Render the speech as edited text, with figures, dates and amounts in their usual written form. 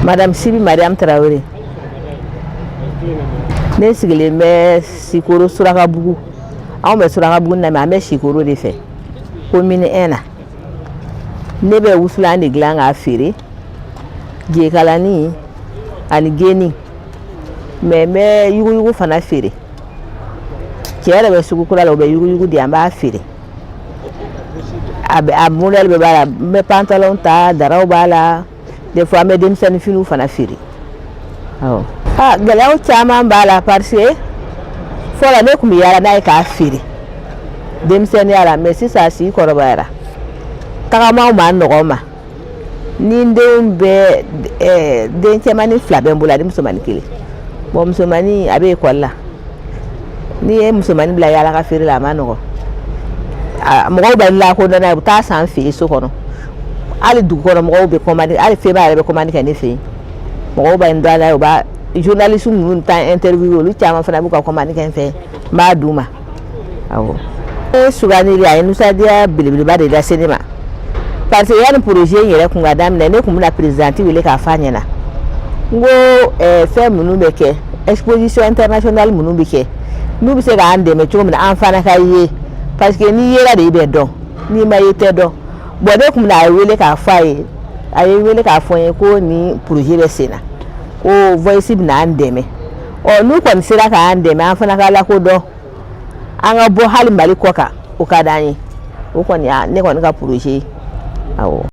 Madame Sibi Mariam Traoré. Ne sigilen bɛ Sikoro Surakabugu. Anw bɛ Surakabugu na mais an bɛ Sikoro de fɛ. Commune 1 na. Ne bɛ wusulan de dilan k'a feere. Jekalani ani geni. Mais n bɛ yuguyugu fana feere. Cɛ yɛrɛ bɛ sugu kura la, o bɛ yuguyugu di an b'a feere. A modèle bɛ b'a la, n bɛ pantalon ta, daraw b'a la. Des fois an bɛ denmisɛnnin finiw fana feere. Awɔ. Gɛlɛyaw caman b'a la parce que fɔlɔ ne tun bɛ yaala n'a ye k'a feere denmisɛnninya la mais sisan si kɔrɔbayara tagamaw ma nɔgɔ ma ni n denw bɛ den cɛmannin 2 bɛ n bolo ani musomannin 1 bon musomannin a bɛ école la ni ye musomannin bila yaala ka feere la a ma nɔgɔ mɔgɔw bɛ lakodɔn n'a ye u bɛ taa san fɛ yen so kɔnɔ hali dugu kɔnɔ mɔgɔw bɛ commande hali feba yɛrɛ bɛ commande kɛ ne fɛ yen mɔgɔw bɛ n dɔn a la u b'a journaliste ninnu ta interview olu caman fana b'u ka commande kɛ n fɛ n b'a d'u ma awɔ. Sugandili a ye nisɔndiya belebeleba de lase ne ma parce que yanni projet in yɛrɛ kun ka daminɛ ne kun bɛna présidente wele k'a f'a ɲɛna n ko fɛn minnu bɛ kɛ exposition internationale minnu bɛ kɛ n'u bɛ se k'an dɛmɛ cogo min na an fana ka ye parce que n'i yera de i bɛ dɔn n'i ma ye tɛ dɔn bon ne kun bɛna a wele k'a f'a ye a ye wele k'a fɔ n ye ko nin projet bɛ sen na ko voice bɛna an dɛmɛ n'u kɔni sera k'an dɛmɛ an fana ka lakodɔn an ka bɔ hali Mali kɔ kan o ka d'an ye o kɔni ne kɔni ka projet awɔ.